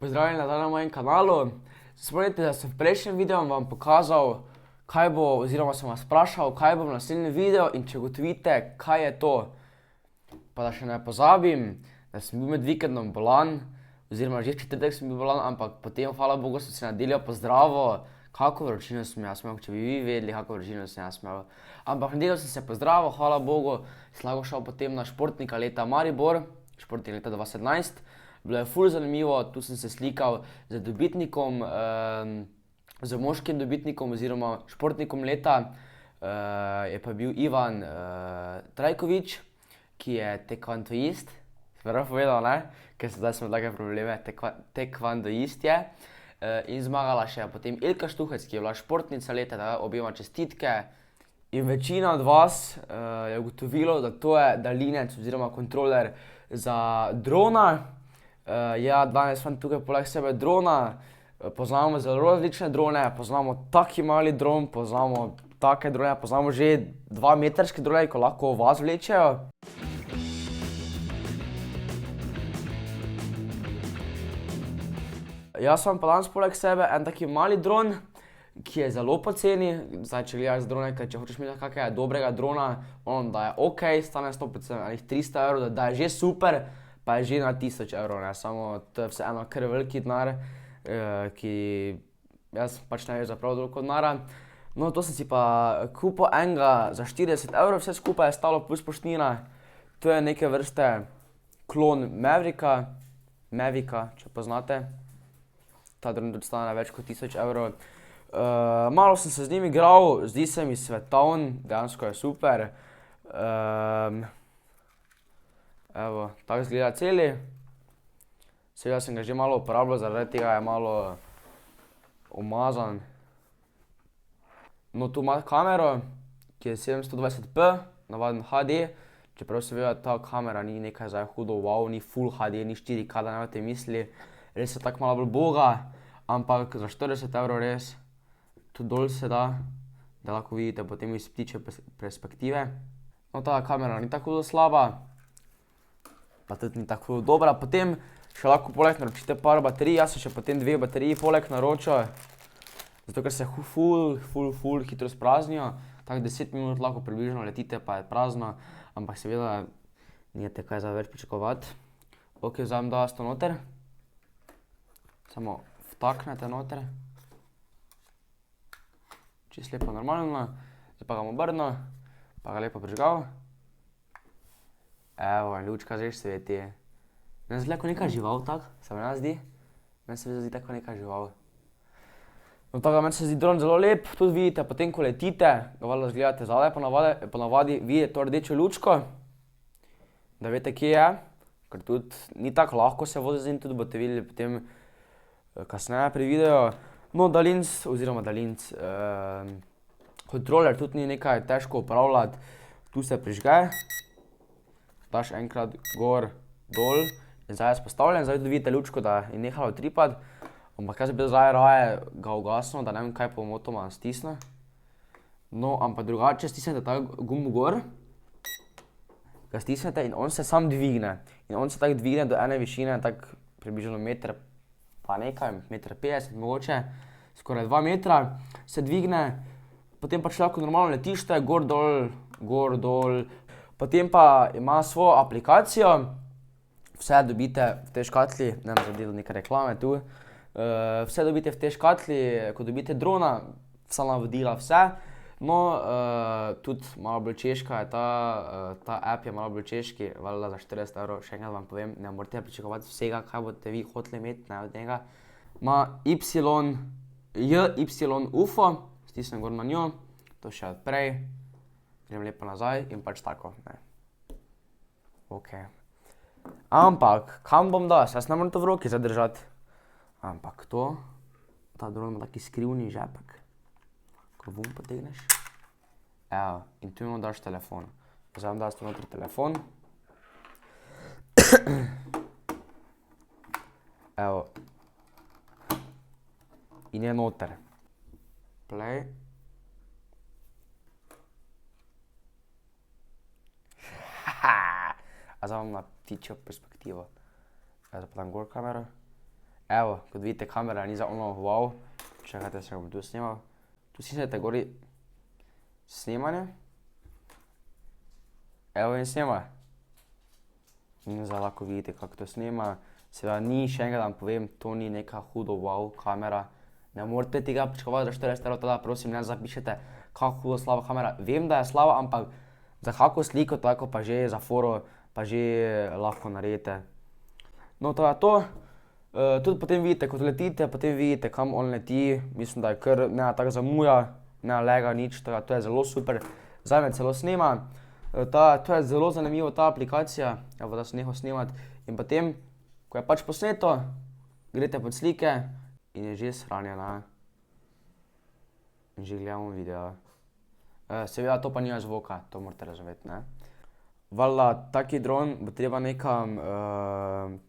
Pozdravljeni nazaj na mojem kanalu. Spomnite, da sem v prejšnjem videu vam pokazal, kaj bo, oziroma sem vas vprašal, kaj bo v naslednjem videu in če ugotovite, kaj je to. Pa da še ne pozabim, da sem bil med vikendom bolan, oziroma že v četrtek sem bil bolan, ampak potem, hvala Bogu, sem se nedeljo pozdravil, kako vročino sem jaz imel, če bi vi vedeli, kako vročino sem jaz imel. Ampak nedeljo sem se pozdravil, hvala Bogu, sem lahko šel potem na športnika leta Maribor, športnik leta 2017. Bilo je ful zanimivo, tu sem se slikal z dobitnikom, z moškim dobitnikom oziroma športnikom leta. Je pa bil Ivan Trajkovič, ki je tekvandoist. Prav povedal, ne? Ker zdaj smo take probleme, tekvandoist je. In zmagala še potem Ilka Štuhec, ki je bila športnica leta, da objema čestitke. In večina od vas je ugotovilo, da to je daljinec oziroma kontroler za drona. Ja, danes imam tukaj poleg sebe drona, poznamo zelo različne drone, poznamo taki mali dron, poznamo take drone, poznamo že 2-metrske drone, ko lahko vas vlečejo. Jaz imam pa danes poleg sebe en taki mali dron, ki je zelo poceni. Zdaj, če gledaš drone, če hočeš imeti kakega dobrega drona, da je okej, stane 100%, 300 evrov, da je že super, pa je že na 1000 evrov, ne, samo to je vseeno kar veliki denar, ki jaz pač ne vem za prav toliko denarja. No, to sem si pa kupil enega za 40 evrov, vse skupaj je stalo plus poštnina. To je neke vrste klon Mavica, če poznate. Ta dron tudi stane več kot 1000 evrov. Malo sem se z njim igral, zdi se mi svetovn, dejansko je super. Evo, tako izgleda celi. Seveda sem ga že malo uporabljal, zaradi tega je malo umazan. No, tu ima kamero, ki je 720p, navaden HD. Čeprav seveda ta kamera ni nekaj zdaj hudo wow, ni full HD, ni 4K, da ne boste mislili. Res je tako malo bolj uboga, ampak za 40 evrov res. Tu dol se da, da lahko vidite potem iz ptičje perspektive. No, ta kamera ni tako slaba, pa tudi ni tako dobra. Potem še lahko poleg naročite par baterij, jaz sem še potem 2 bateriji poleg naročil. Zato, ker se ful hitro spraznijo. Tako 10 minut lahko približno letite, pa je prazno. Ampak seveda, nijete kaj za več pričakovati. Ok, vzamem da vas to noter. Samo vtaknete noter. Čisto lepo normalno. Zdaj pa ga bom obrnil, pa ga lepo prižgal. Evo, lučka že sveti. Meni se zdi kot neka žival tak, se mi ne zdi? Meni se zdi tako neka žival. No, tako meni se zdi dron zelo lep, tudi vidite, potem ko letite, ga valjda zgledate zadaj ponavadi, vidite to rdečo lučko, da veste, kje je, ker tudi ni tako lahko se voziti z njim, tudi boste videli potem kasneje pri videu. No, kontroler tudi ni nekaj težko upravljati, tu se prižge. Daš enkrat gor, dol in zdaj je vzpostavljen, zdaj vidite lučko, da je nehalo tripati. Ampak jaz bi zdaj raje ga ugasnil, da ne vem kaj pomotoma stisne. No, ampak drugače stisnete ta gumb gor, ga stisnete in on se sam dvigne. In on se tako dvigne do ene višine, tako približno meter pa nekaj, 1,50 m mogoče, skoraj 2 metra se dvigne. Potem pač lahko normalno letište, gor, dol. Potem pa ima svojo aplikacijo, vse dobite v tej škatli, ne bom zdaj delal neke reklame tu. Vse dobite v tej škatli, ko dobite drona, vsa navodila, vse. No, tudi malo bolj češka je ta app je malo bolj češki, valjda za 40 evrov, še enkrat vam povem, ne morate pričakovati vsega, kaj boste vi hoteli imeti, ne, od njega. Ma UFO, stisnem gor na njo, to še odprej, grem lepo nazaj in pač tako, ne. Okej. Ampak, kam bom dal, jaz ne morem to v roki zdaj držati. Ampak to, ta dron ima taki skrivni žepek, ko vun potegneš. Evo, in tu mu daš telefon. Zdaj vam daš tu notri telefon. Evo. In je noter. Play. A zdaj vam na ptičjo perspektivo. Zdaj pa dam gor kamero. Evo, kot vidite, kamera ni za ono wow. Čakajte, se bom tu snimal. Tu stisnete gori snemanje. Evo in snima. In zdaj lahko vidite, kako to snima. Seveda ni, še enkrat vam povem, to ni neka hudo wow kamera. Ne morate tega pričakovati za 40 €, teda prosim ne zapišete, kako hudo slaba kamera. Vem, da je slaba, ampak za kako sliko tako pa že za foro pa že lahko naredite. No, to je to. Tudi potem vidite, kot letite, potem vidite, kam on leti. Mislim, da je kar ne tako zamuja, ne lega nič, to je zelo super. Zdaj me celo snima. To je zelo zanimivo, ta aplikacija. Evo, da sem nehal snemati. In potem, ko je pač posneto, greste pod slike in je že shranjena. In že gledamo video. Seveda to pa nima zvoka, to morate razumeti, ne. Valjda, taki dron bo treba nekam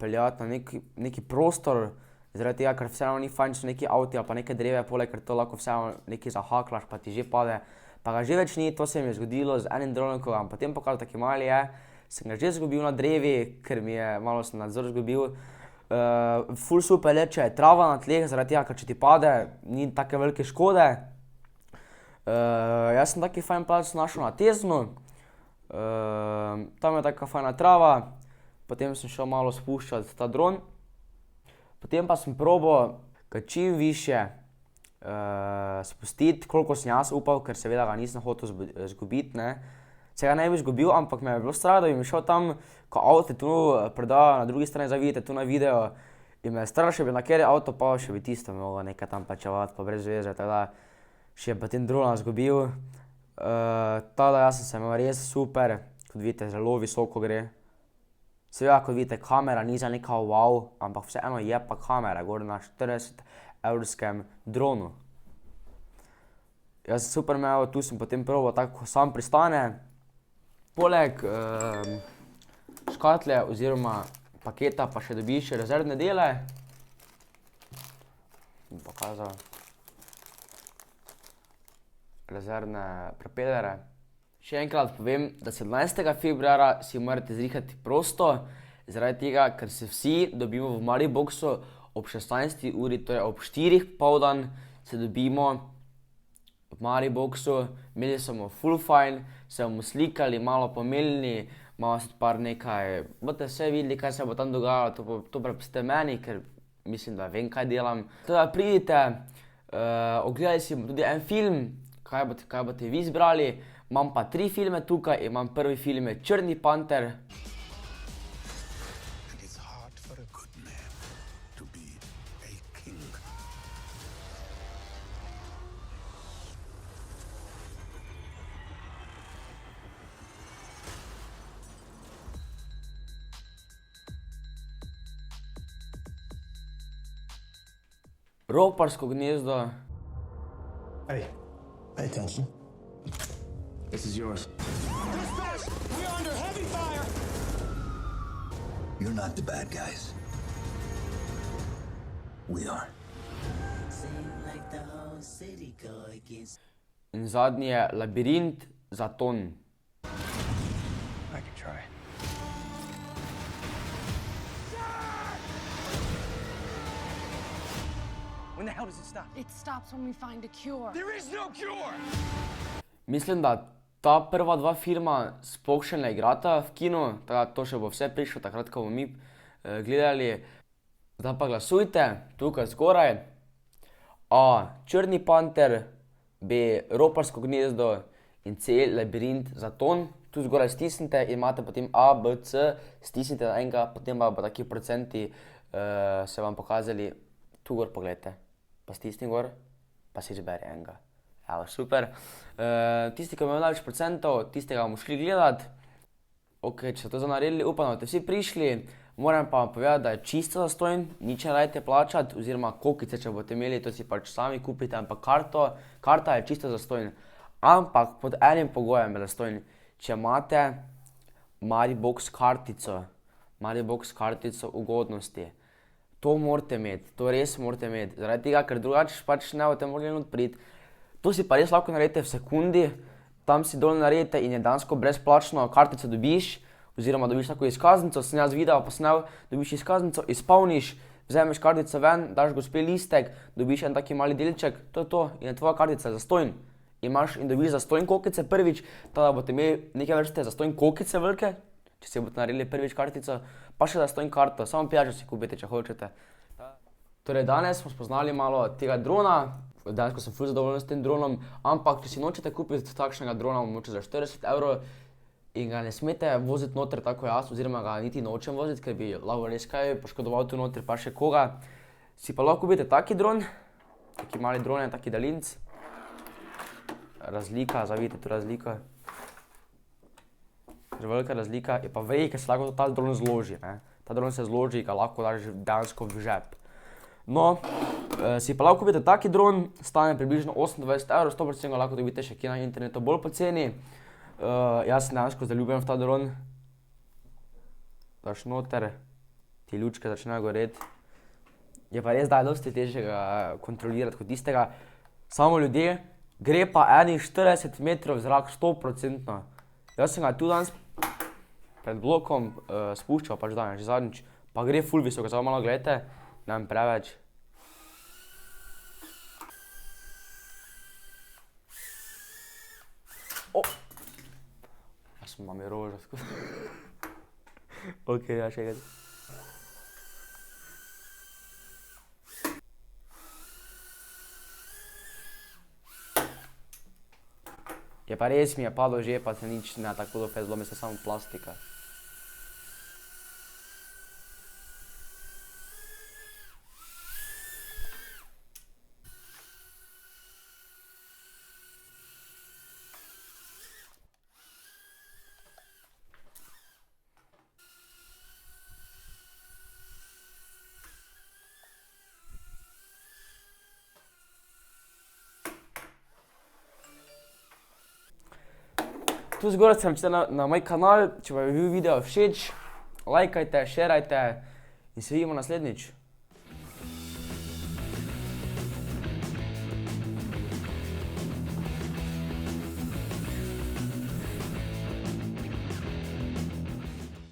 peljati na neki prostor, zaradi tega, ker vseeno ni fajn, če so neki avti ali pa neke dreve poleg, ker to lahko vseeno nekaj zahaklaš, pa ti že pade. Pa ga že več ni, to se mi je zgodilo z enim dronom, ko vam potem pokažem, taki mali je. Sem ga že zgubil na drevi, ker mi je, malo sem nadzor zgubil. Ful super je, če je trava na tleh, zaradi tega, ker če ti pade, ni take velike škode. Jaz sem taki fajn plac našel na Teznu. Tam je taka fajna trava, potem sem šel malo spuščati ta dron. Potem pa sem probal ga čim višje spustiti, koliko sem jaz upal, ker seveda ga nisem hotel zgubiti, ne. Se ga ne bi zgubil, ampak me je bilo strah, da bi mi šel tam, ko avte tu predajo na drugi strani, zdaj vidite tu na video, in me je strah, še bi na kateri avto padel, še bi tisto mogel nekaj tam plačevati, pa brez veze, tako da še bi potem drona zgubil. Tako da jaz sem se imel res super, kot vidite, zelo visoko gre. Seveda, kot vidite, kamera ni za neka wow, ampak vseeno je pa kamera, gor na 40-eurskem dronu. Jaz sem super imel, tu sem potem probal tako, ko sam pristane. Poleg škatle oziroma paketa pa še dobiš rezervne dele. Bom pokazal. Rezervne propellerje. Še enkrat povem, da 17. februarja si morate zrihati prosto, zaradi tega, ker se vsi dobimo v Mariboxu ob 16. uri, to je ob 4. popoldan se dobimo v Mariboxu. Imeli smo ful fajn, se bomo slikali, malo pomeljni, malo se par nekaj, boste vse videli, kaj se bo tam dogajalo, to prepustite meni, ker mislim, da vem, kaj delam. Teda pridite, ogledali si bomo tudi en film, kaj boste vi izbrali. Imam pa 3 filme tukaj, imam prvi film je Črni panter. Roparsko gnezdo. Hey, pay attention. This is yours. Dispatch! We are under heavy fire! You're not the bad guys. We are. In zadnji je Labirint Zaton. I can try. When the hell does it stop? It stops when we find a cure. There is no cure! Mislim, da ta prva 2 filma sploh še ne igrata v kinu, tako da to še bo vse prišlo, takrat, ko bomo mi gledali. Zdaj pa glasujte, tukaj zgoraj. A. Črni panter, B. Roparsko gnezdo in C. Labirint Zaton. Tu zgoraj stisnite in imate potem A, B, C, stisnite na enega, potem pa bo taki procenti se vam pokazali. Tu gor pogledajte, pa stisni gor, pa si izberi enega. Evo, super. Tisti, ki bo imel največ procentov, tistega bomo šli gledat. Ok, če ste to zdaj naredili, upam, da boste vsi prišli. Moram pa vam povedati, da je čisto zastonj, nič ne dajte plačati, oziroma kokice, če boste imeli, to si pač sami kupite, ampak karta je čisto zastonj. Ampak pod enim pogojem je zastonj, če imate Maribox kartico, ugodnosti. To morate imeti, to res morate imeti, zaradi tega, ker drugače pač ne boste mogli not priti. To si pa res lahko naredite v sekundi, tam si dol naredite in je dejansko brezplačno kartico dobiš, oziroma dobiš tako izkaznico, sem jaz video posnel, dobiš izkaznico, izpolniš, Vzameš kartico ven, daš gospe listek, dobiš en taki mali delček, to je to in je tvoja kartica zastonj. Imaš in dobiš zastonj kokice prvič, tada boste imeli neke vrste zastonj kokice velike, če si boste naredili prvič kartico, pa še zastonj karto, samo pijačo si kupite, če hočete. Torej danes smo spoznali malo tega drona, dejansko sem ful zadovoljen s tem dronom, ampak če si nočete kupiti takšnega drona, mogoče za 40 € in ga ne smete voziti noter tako jaz, oziroma ga niti nočem voziti, ker bi lahko res kaj poškodoval tu noter, pa še koga, si pa lahko kupite taki dron, taki mali drone, taki daljinc. Razlika, vidite tu razliko. Velika razlika je pa vej, ker se lahko ta dron zloži, ne. Ta dron se zloži, ga lahko daš dejansko v žep. No, si pa lahko kupite taki dron, stane približno 28 €, 100% ga lahko dobite še kje na internetu bolj poceni. Jaz sem dejansko zaljubljen v ta dron. Daš noter, ti lučke začnejo goreti. Je pa res, da je dosti težje ga kontrolirati kot tistega. Samo ljudje, gre pa enih 40 metrov v zrak 100%. Jaz sem ga tu danes pred blokom spuščal, pač danes, že zadnjič, pa gre ful visoko, samo malo gledajte, ne vem preveč. Jaz sem mami roža skozi. Okej, ja, še enkrat. Je pa res mi je padlo že, pa se nič ne tako do fez zlomi, se samo plastika. Tu zgoraj se naročite na moj kanal, če vam je bil video všeč, lajkajte, šerajte in se vidimo naslednjič.